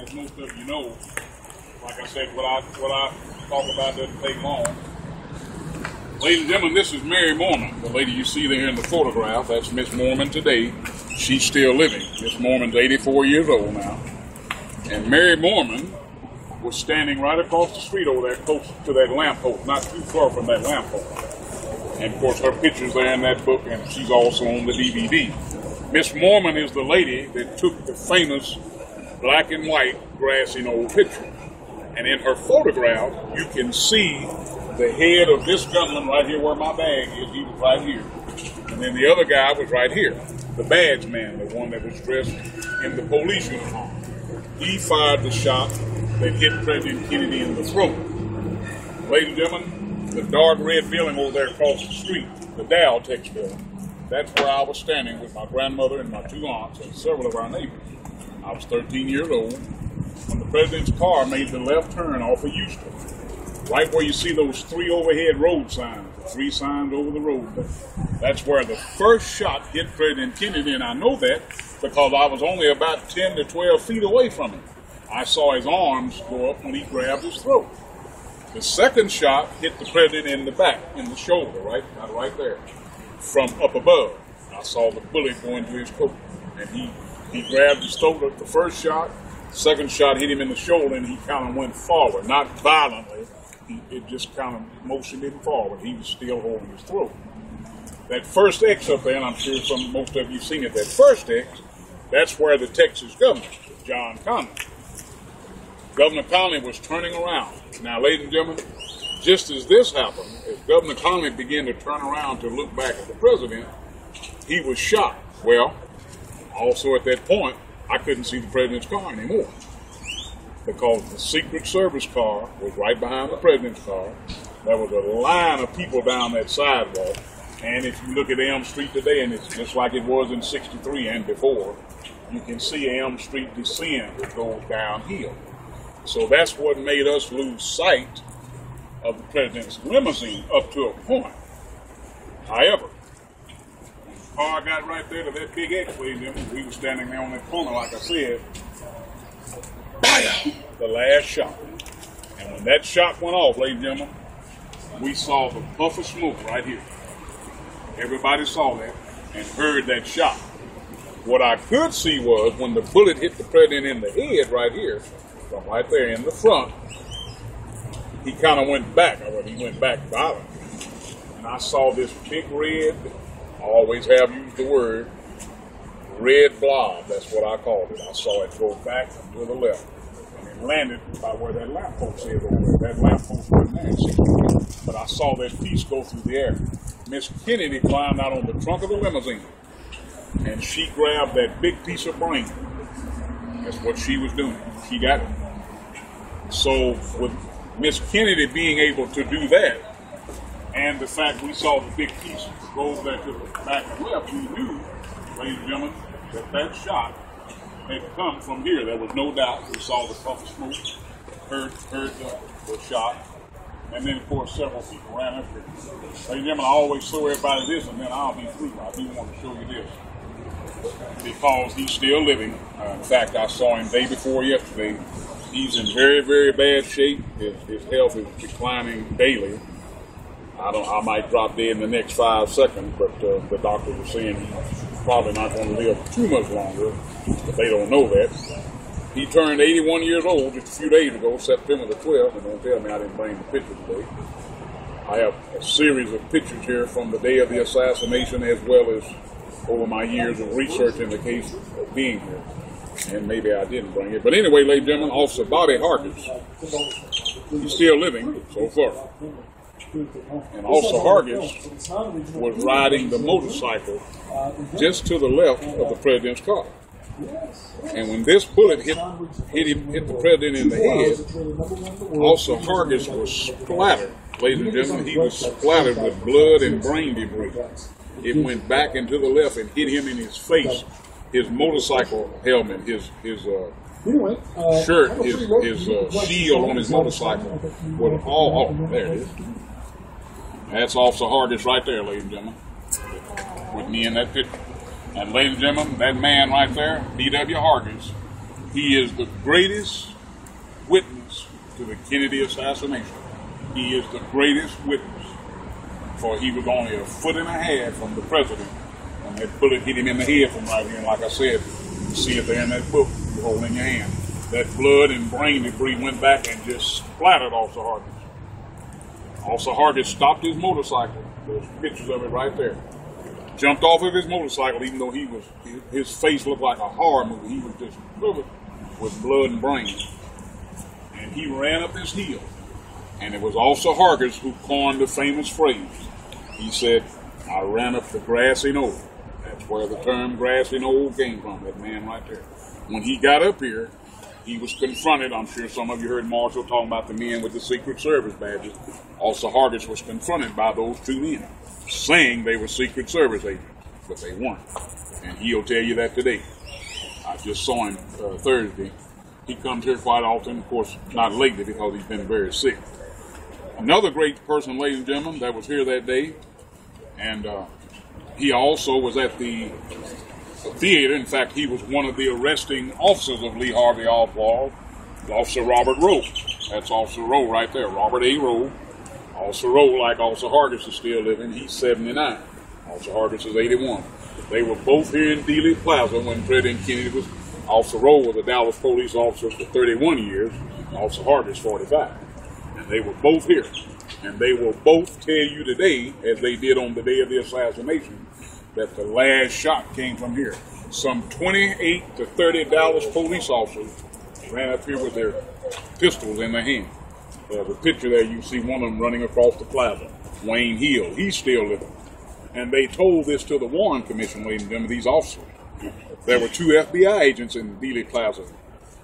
as most of you know, like I said, what I talk about doesn't take long. Ladies and gentlemen, this is Mary Mormon, the lady you see there in the photograph. That's Miss Mormon today. She's still living. Miss Mormon's 84 years old now. And Mary Mormon was standing right across the street over there, close to that lamppost, not too far from that lamppost. And of course, her picture's there in that book, and she's also on the DVD. Miss Mormon is the lady that took the famous black and white grassy knoll picture. And in her photograph, you can see the head of this gunman right here where my bag is. He was right here. And then the other guy was right here. The badge man, the one that was dressed in the police uniform. He fired the shot that hit President Kennedy in the throat. Ladies and gentlemen, the dark red building over there across the street, the Dow Tex building, that's where I was standing with my grandmother and my two aunts and several of our neighbors. I was 13 years old when the president's car made the left turn off of Houston, right where you see those three overhead road signs, the three signs over the road. That's where the first shot hit President Kennedy, and I know that because I was only about 10 to 12 feet away from him. I saw his arms go up when he grabbed his throat. The second shot hit the president in the back, in the shoulder, right there, from up above. I saw the bullet go into his coat, and he grabbed his throat at the first shot. Second shot hit him in the shoulder, and he kind of went forward, not violently. It just kind of motioned him forward. He was still holding his throat. That first X up there, and I'm sure most of you have seen it, that first X, that's where the Texas governor, John Connally. Governor Connally was turning around. Now, ladies and gentlemen, just as this happened, as Governor Connally began to turn around to look back at the president, he was shot. Well, also at that point, I couldn't see the president's car anymore because the Secret Service car was right behind the president's car. There was a line of people down that sidewalk. And if you look at Elm Street today, and it's just like it was in '63 and before, you can see Elm Street descend. It goes downhill. So that's what made us lose sight of the president's limousine up to a point. However, when the car got right there to that big X-way, we were standing there on that corner, like I said, bam, the last shot. And when that shot went off, ladies and gentlemen, we saw the puff of smoke right here. Everybody saw that and heard that shot. What I could see was when the bullet hit the president in the head right here, from right there in the front, he kind of went back. He went back violently. And I saw this big red, I always have used the word, red blob. That's what I called it. I saw it go back and to the left. And it landed by where that lamppost is over there. That lamppost wasn't there. But I saw that piece go through the air. Miss Kennedy climbed out on the trunk of the limousine, and she grabbed that big piece of brain. That's what she was doing. She got it. So with Miss Kennedy being able to do that, and the fact we saw the big piece go back to the back and left, we knew, ladies and gentlemen, that shot had come from here. There was no doubt. We saw the puff of smoke, heard the shot. And then, of course, several people ran up here. Ladies and gentlemen, I always show everybody this, and then I'll be through. I do want to show you this because he's still living. In fact, I saw him day before yesterday. He's in very, very bad shape. His health is declining daily. I might drop dead in the next 5 seconds, but the doctors are saying he's probably not going to live too much longer, but they don't know that. He turned 81 years old just a few days ago, September the 12th, and don't tell me I didn't bring the picture today. I have a series of pictures here from the day of the assassination as well as over my years of research in the case of being here. And maybe I didn't bring it. But anyway, ladies and gentlemen, Officer Bobby Hargis, he's still living so far. And Officer Hargis was riding the motorcycle just to the left of the president's car. And when this bullet hit the president in the head, Officer Hargis was splattered. Ladies and gentlemen, he was splattered with blood and brain debris. It went back and to the left and hit him in his face. His motorcycle helmet, his shirt, his shield on his motorcycle was all off. There it is. That's Officer Hargis right there, ladies and gentlemen, with me in that picture. And ladies and gentlemen, that man right there, B.W. Hargis, He is the greatest witness to the Kennedy assassination. He is the greatest witness, for he was only a foot and a half from the president when that bullet hit him in the head from right here. And like I said, you see it there in that book you hold in your hand. That blood and brain debris went back and just splattered Officer Hargis. Officer Hargis stopped his motorcycle. There's pictures of it right there. Jumped off of his motorcycle, even though his face looked like a horror movie. He was just covered with blood and brain. And he ran up this hill. And it was Officer Hargis who coined the famous phrase. He said, "I ran up the grassy knoll." That's where the term grassy knoll came from, that man right there. When he got up here, he was confronted. I'm sure some of you heard Marshall talking about the men with the Secret Service badges. Officer Hargis was confronted by those two men, saying they were Secret Service agents, but they weren't. And he'll tell you that today. I just saw him Thursday. He comes here quite often, of course, not lately because he's been very sick. Another great person, ladies and gentlemen, that was here that day, and he also was at the theater. In fact, he was one of the arresting officers of Lee Harvey Oswald, Officer Robert Rowe. That's Officer Rowe right there, Robert A. Rowe. Officer Rowe, like Officer Hargis, is still living. He's 79. Officer Hargis is 81. They were both here in Dealey Plaza when President Kennedy was. Officer Rowe was a Dallas police officer for 31 years, and Officer Hargis 45. And they were both here. And they will both tell you today, as they did on the day of the assassination, that the last shot came from here. Some 28 to 30 Dallas police officers ran up here with their pistols in their hand. There's a picture there, you see one of them running across the plaza. Wayne Hill, he's still living. And they told this to the Warren Commission, ladies and gentlemen, these officers. There were 2 FBI agents in Dealey Plaza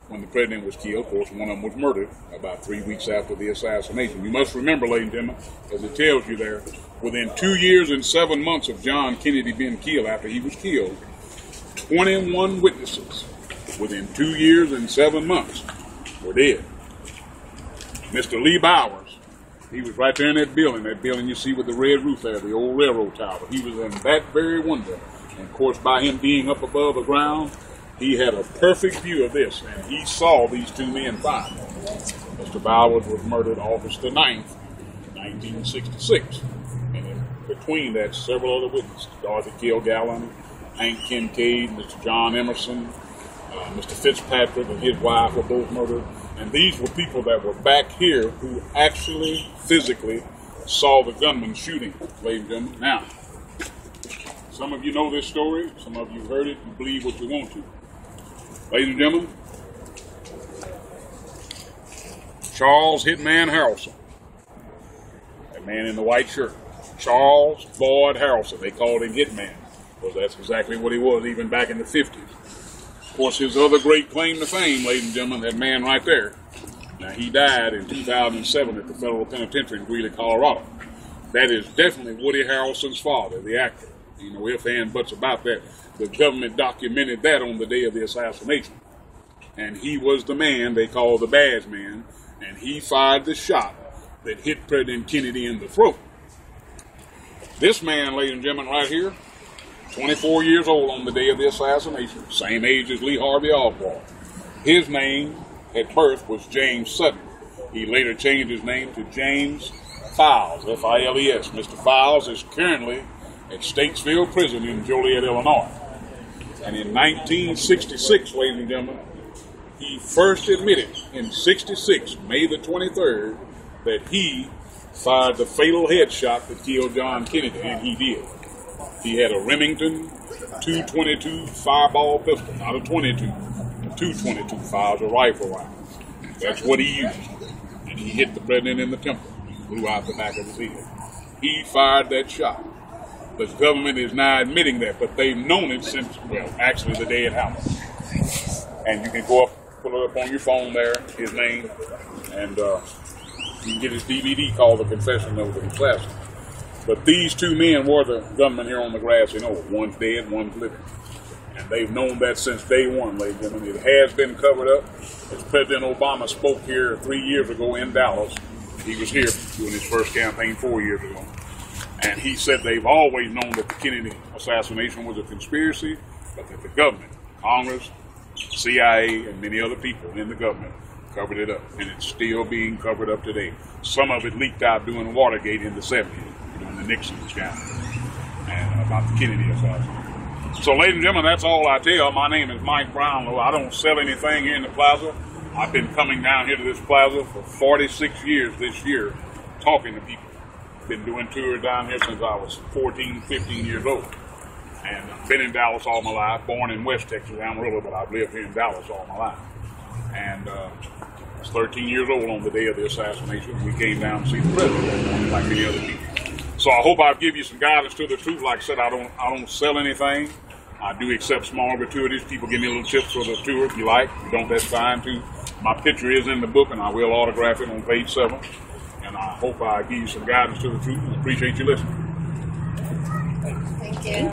when the president was killed. Of course, one of them was murdered about 3 weeks after the assassination. You must remember, ladies and gentlemen, as it tells you there, within 2 years and 7 months of John Kennedy being killed, after he was killed, 21 witnesses within 2 years and 7 months were dead. Mr. Lee Bowers, he was right there in that building you see with the red roof there, the old railroad tower. He was in that very window. And of course, by him being up above the ground, he had a perfect view of this, and he saw these 2 men fight. Mr. Bowers was murdered August the 9th, 1966. And in between that, several other witnesses, Dorothy Kilgallen, Hank Kincaid, Mr. John Emerson, Mr. Fitzpatrick and his wife were both murdered. And these were people that were back here who actually physically saw the gunman shooting, ladies and gentlemen. Now, some of you know this story, some of you heard it, you believe what you want to. Ladies and gentlemen, Charles Hitman Harrelson, that man in the white shirt, Charles Boyd Harrelson, they called him Hitman, because that's exactly what he was even back in the 50s. Of course, his other great claim to fame, ladies and gentlemen, that man right there. Now, he died in 2007 at the Federal Penitentiary in Greeley, Colorado. That is definitely Woody Harrelson's father, the actor. You know, if and buts about that. The government documented that on the day of the assassination. And he was the man they called the badge man, and he fired the shot that hit President Kennedy in the throat. This man, ladies and gentlemen, right here, 24 years old on the day of the assassination, same age as Lee Harvey Oswald. His name at birth was James Sutton. He later changed his name to James Files, F-I-L-E-S. Mr. Files is currently at Statesville Prison in Joliet, Illinois. And in 1966, ladies and gentlemen, he first admitted in 66, May the 23rd, that he fired the fatal headshot that killed John Kennedy, and he did. He had a Remington 222 fireball pistol, not a 22, a 222 fires a rifle round. That's what he used. And he hit the president in the temple. He blew out the back of his head. He fired that shot. The government is now admitting that, but they've known it since, well, actually the day it happened. And you can go up, pull it up on your phone there, his name, and you can get his DVD called The Confession of the Classic. But these 2 men were the gunmen here on the grassy knoll. One's dead, one's living. And they've known that since day one, ladies and gentlemen. It has been covered up. As President Obama spoke here 3 years ago in Dallas, he was here doing his first campaign 4 years ago. And he said they've always known that the Kennedy assassination was a conspiracy, but that the government, Congress, CIA, and many other people in the government covered it up, and it's still being covered up today. Some of it leaked out during Watergate in the 70s, during the Nixon scandal, and about the Kennedy assassination. So, ladies and gentlemen, that's all I tell. My name is Mike Brownlow. I don't sell anything here in the plaza. I've been coming down here to this plaza for 46 years this year, talking to people. Been doing tours down here since I was 14, 15 years old. And I've been in Dallas all my life, born in West Texas, Amarillo, but I've lived here in Dallas all my life. And I was 13 years old on the day of the assassination. We came down to see the president, like many other people. So I hope I've given you some guidance to the truth. Like I said, I don't sell anything. I do accept small gratuities. People give me little tips for the tour if you like. If you don't, that's fine too. My picture is in the book, and I will autograph it on page 7. And I hope I give you some guidance to the truth, and appreciate you listening. Thank you.